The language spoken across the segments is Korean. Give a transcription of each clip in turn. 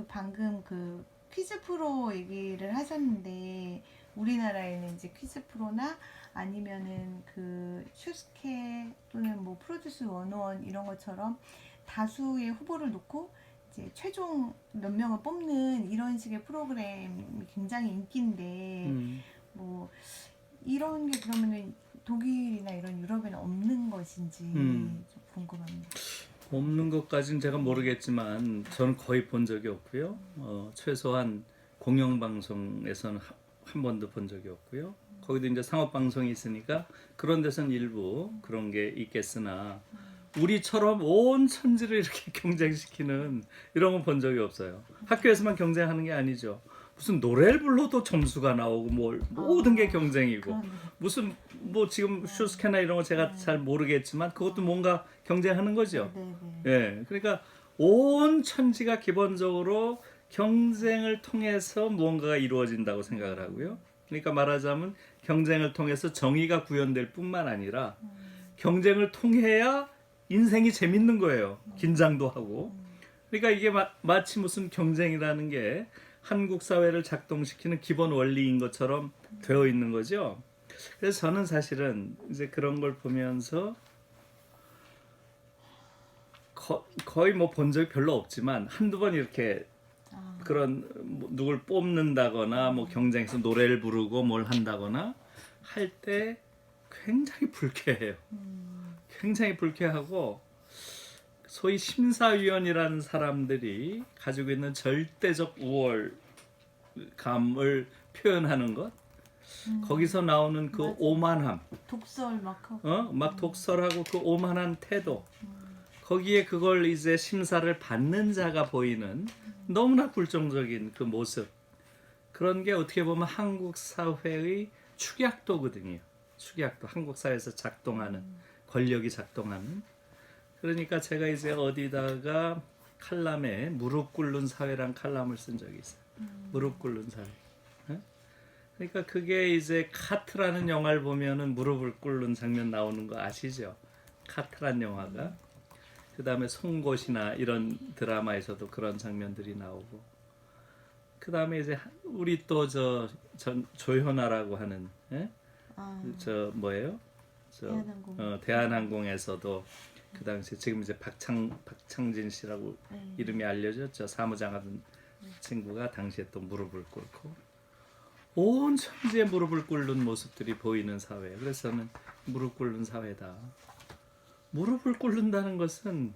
그 방금 그 퀴즈 프로 얘기를 하셨는데 우리나라에는 이제 퀴즈 프로나 아니면은 그 슈스케 또는 뭐 프로듀스 101 이런 것처럼 다수의 후보를 놓고 이제 최종 몇 명을 뽑는 이런 식의 프로그램이 굉장히 인기인데 뭐 이런 게 그러면은 독일이나 이런 유럽에는 없는 것인지 좀 궁금합니다. 없는 것까지는 제가 모르겠지만 저는 거의 본 적이 없고요. 최소한 공영방송에서는 한 번도 본 적이 없고요. 거기도 이제 상업방송이 있으니까 그런 데서는 일부 그런 게 있겠으나 우리처럼 온 천지를 이렇게 경쟁시키는 이런 건 본 적이 없어요. 학교에서만 경쟁하는 게 아니죠. 무슨 노래를 불러도 점수가 나오고 뭘 모든 게 경쟁이고 그러네. 무슨 뭐 지금 슈스케나 이런 거 제가 잘 모르겠지만 그것도 뭔가 경쟁하는 거죠. 네네. 예, 그러니까 온 천지가 기본적으로 경쟁을 통해서 무언가가 이루어진다고 생각을 하고요. 그러니까 말하자면 경쟁을 통해서 정의가 구현될 뿐만 아니라 경쟁을 통해야 인생이 재밌는 거예요. 긴장도 하고. 그러니까 이게 마치 무슨 경쟁이라는 게 한국 사회를 작동시키는 기본 원리인 것처럼 되어 있는 거죠. 그래서 저는 사실은 이제 그런 걸 보면서 거의 뭐 본 적이 별로 없지만 한두 번 이렇게 그런 뭐 누굴 뽑는다거나 뭐 경쟁에서 노래를 부르고 뭘 한다거나 할 때 굉장히 불쾌해요. 굉장히 불쾌하고 소위 심사위원이라는 사람들이 가지고 있는 절대적 우월감을 표현하는 것 거기서 나오는 그 맞아. 오만함 독설 막 하고. 막 독설하고 그 오만한 태도 거기에 그걸 이제 심사를 받는 자가 보이는 너무나 굴종적인 그 모습 그런 게 어떻게 보면 한국 사회의 축약도거든요. 축약도 한국 사회에서 작동하는 권력이 작동하는 그러니까 제가 이제 어디다가 칼럼에 무릎 꿇는 사회란 칼럼을 쓴 적이 있어요. 무릎 꿇는 사회. 예? 그러니까 그게 이제 카트라는 영화를 보면은 무릎을 꿇는 장면 나오는 거 아시죠? 카트란 영화가. 그 다음에 송곳이나 이런 드라마에서도 그런 장면들이 나오고. 그 다음에 이제 우리 또 조현아라고 하는 예? 아, 저 뭐예요? 대한항공. 대한항공에서도 그 당시에 지금 이제 박창진 씨라고 이름이 알려졌죠. 사무장 하던 친구가 당시에 또 무릎을 꿇고 온 천지에 무릎을 꿇는 모습들이 보이는 사회. 그래서 저는 무릎 꿇는 사회다. 무릎을 꿇는다는 것은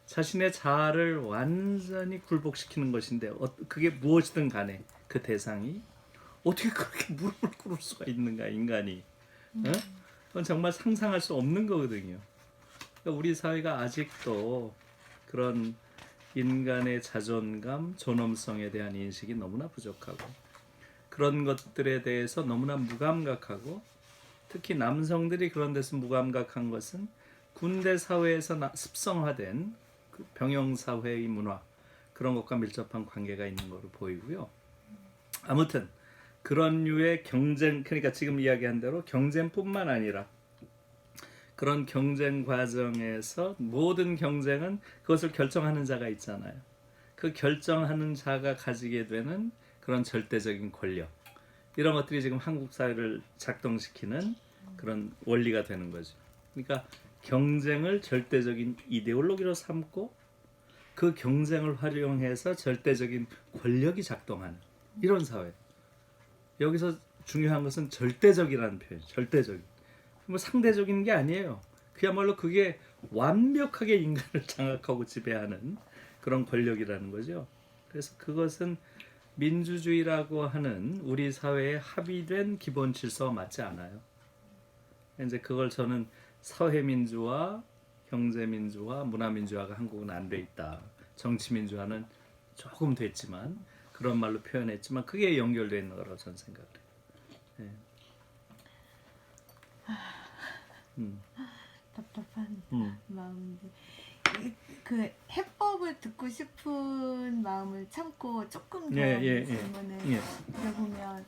자신의 자아를 완전히 굴복시키는 것인데 그게 무엇이든 간에 그 대상이 어떻게 그렇게 무릎을 꿇을 수가 있는가 인간이 어? 그건 정말 상상할 수 없는 거거든요. 그러니까 우리 사회가 아직도 그런 인간의 자존감, 존엄성에 대한 인식이 너무나 부족하고 그런 것들에 대해서 너무나 무감각하고 특히 남성들이 그런 데서 무감각한 것은 군대 사회에서 습성화된 그 병영 사회의 문화 그런 것과 밀접한 관계가 있는 것으로 보이고요. 아무튼 그런 류의 경쟁 그러니까 지금 이야기한 대로 경쟁뿐만 아니라 그런 경쟁 과정에서 모든 경쟁은 그것을 결정하는 자가 있잖아요. 그 결정하는 자가 가지게 되는 그런 절대적인 권력 이런 것들이 지금 한국 사회를 작동시키는 그런 원리가 되는 거죠. 그러니까 경쟁을 절대적인 이데올로기로 삼고 그 경쟁을 활용해서 절대적인 권력이 작동하는 이런 사회. 여기서 중요한 것은 절대적이라는 표현. 절대적인. 뭐 상대적인 게 아니에요. 그야말로 그게 완벽하게 인간을 장악하고 지배하는 그런 권력이라는 거죠. 그래서 그것은 민주주의라고 하는 우리 사회에 합의된 기본 질서와 맞지 않아요. 이제 그걸 저는 사회민주화, 경제민주화, 문화민주화가 한국은 안 돼 있다. 정치민주화는 조금 됐지만 그런 말로 표현했지만 그게 연결되어 있는 거라고 저는 생각을 해요. 답답한 음. 마음인데 그 해법을 듣고 싶은 마음을 참고 조금 더 질문을 드려보면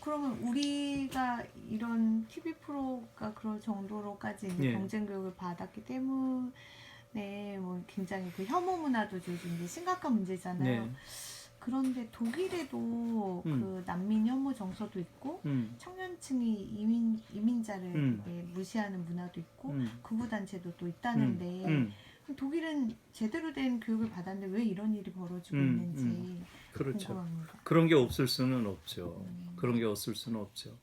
그러면 우리가 이런 TV 프로가 그럴 정도로까지 이제 경쟁 교육을 받았기 때문에 뭐 굉장히 그 혐오 문화도 요즘 이제 심각한 문제잖아요. 그런데 독일에도 그 난민 혐오 정서도 있고 청년층이 이민자를 되게 무시하는 문화도 있고 극우 단체도 또 있다는데 독일은 제대로 된 교육을 받았는데 왜 이런 일이 벌어지고 있는지 그렇죠. 궁금합니다. 그런 게 없을 수는 없죠. 그런 게 없을 수는 없죠.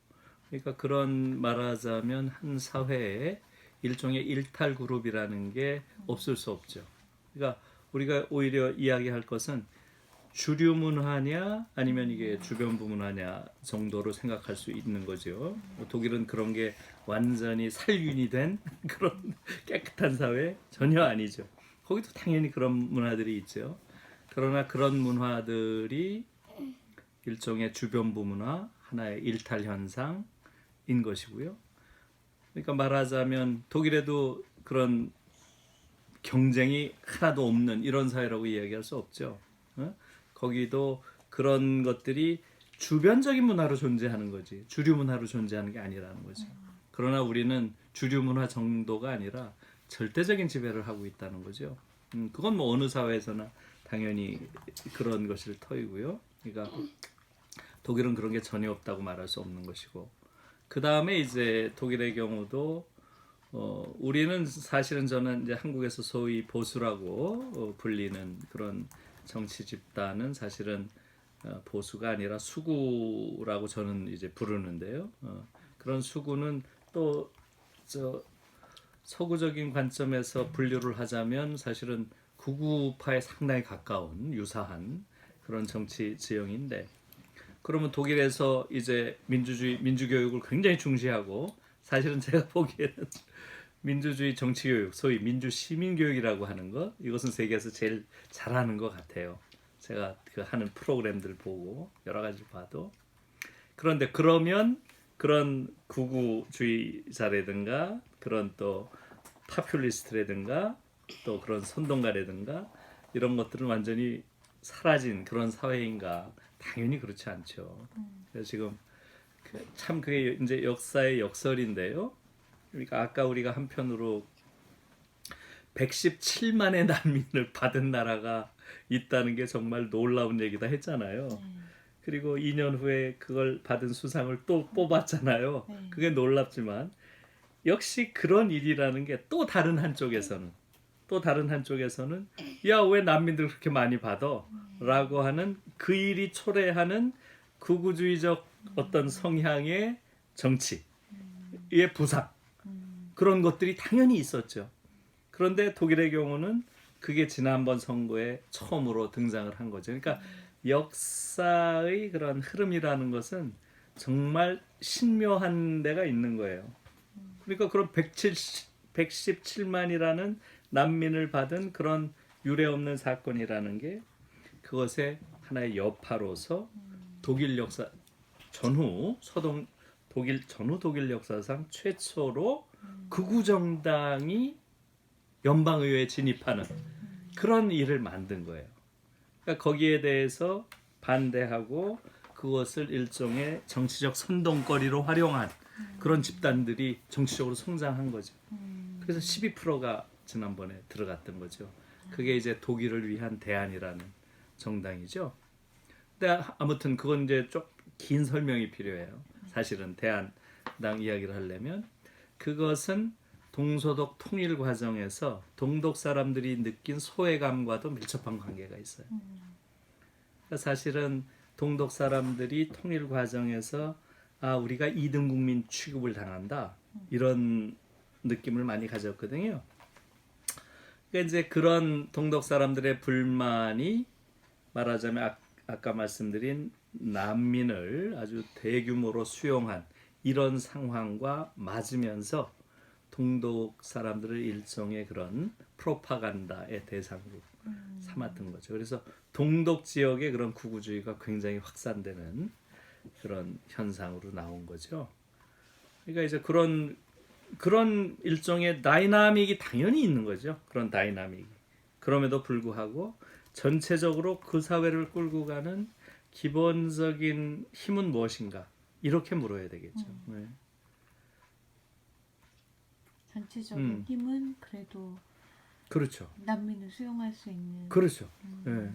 그러니까 그런 말하자면 한 사회에 일종의 일탈 그룹이라는 게 없을 수 없죠. 그러니까 우리가 오히려 이야기할 것은 주류 문화냐 아니면 이게 주변부 문화냐 정도로 생각할 수 있는 거죠. 독일은 그런 게 완전히 살균이 된 그런 깨끗한 사회 전혀 아니죠. 거기도 당연히 그런 문화들이 있죠. 그러나 그런 문화들이 일종의 주변부 문화, 하나의 일탈 현상인 것이고요. 그러니까 말하자면 독일에도 그런 경쟁이 하나도 없는 이런 사회라고 이야기할 수 없죠. 거기도 그런 것들이 주변적인 문화로 존재하는 거지 주류 문화로 존재하는 게 아니라는 거죠. 그러나 우리는 주류 문화 정도가 아니라 절대적인 지배를 하고 있다는 거죠. 그건 뭐 어느 사회에서나 당연히 그런 것일 터이고요. 그러니까 독일은 그런 게 전혀 없다고 말할 수 없는 것이고, 그 다음에 이제 독일의 경우도 우리는 사실은 저는 이제 한국에서 소위 보수라고 불리는 그런 정치 집단은 사실은 보수가 아니라 수구라고 저는 이제 부르는데요. 그런 수구는 또 저 서구적인 관점에서 분류를 하자면 사실은 극우파에 상당히 가까운 유사한 그런 정치 지형인데, 그러면 독일에서 이제 민주교육을 굉장히 중시하고, 사실은 제가 보기에는 민주주의 정치교육, 소위 민주시민교육이라고 하는 것, 이것은 세계에서 제일 잘하는 것 같아요. 제가 그 하는 프로그램들 보고 여러 가지 봐도. 그런데 그러면 그런 극우주의자라든가 그런 또 파퓰리스트라든가 또 그런 선동가라든가 이런 것들은 완전히 사라진 그런 사회인가? 당연히 그렇지 않죠. 그래서 지금 참 그게 이제 역사의 역설인데요. 그러니까 아까 우리가 한편으로 117만의 난민을 받은 나라가 있다는 게 정말 놀라운 얘기다 했잖아요. 그리고 2년 후에 그걸 받은 수상을 또 뽑았잖아요. 그게 놀랍지만 역시 그런 일이라는 게 또 다른 한쪽에서는 야, 왜 난민들 그렇게 많이 받아? 라고 하는 그 일이 초래하는 극우주의적 어떤 성향의 정치의 부상, 그런 것들이 당연히 있었죠. 그런데 독일의 경우는 그게 지난번 선거에 처음으로 등장을 한 거죠. 그러니까 역사의 그런 흐름이라는 것은 정말 신묘한 데가 있는 거예요. 그러니까 그런 117만이라는 난민을 받은 그런 유례 없는 사건이라는 게 그것의 하나의 여파로서 독일 역사 전후 독일 역사상 최초로 극우 정당이 연방의회에 진입하는 그런 일을 만든 거예요. 그러니까 거기에 대해서 반대하고 그것을 일종의 정치적 선동거리로 활용한 그런 집단들이 정치적으로 성장한 거죠. 그래서 12%가 지난번에 들어갔던 거죠. 그게 이제 독일을 위한 대안이라는 정당이죠. 근데 아무튼 그건 이제 좀 긴 설명이 필요해요. 사실은 대안당 이야기를 하려면 그것은 동서독 통일 과정에서 동독 사람들이 느낀 소외감과도 밀접한 관계가 있어요. 그러니까 사실은 동독 사람들이 통일 과정에서 우리가 2등 국민 취급을 당한다, 이런 느낌을 많이 가졌거든요. 그러니까 이제 그런 동독 사람들의 불만이 말하자면 아까 말씀드린 난민을 아주 대규모로 수용한 이런 상황과 맞으면서 동독 사람들을 일종의 그런 프로파간다의 대상으로 삼았던 거죠. 그래서 동독 지역의 그런 극우주의가 굉장히 확산되는 그런 현상으로 나온 거죠. 그러니까 이제 그런 일종의 다이나믹이 당연히 있는 거죠. 그런 다이나믹이. 그럼에도 불구하고 전체적으로 그 사회를 끌고 가는 기본적인 힘은 무엇인가? 이렇게 물어야 되겠죠. 네. 전체적인 힘은 그래도 그렇죠. 난민을 수용할 수 있는. 그렇죠. 네.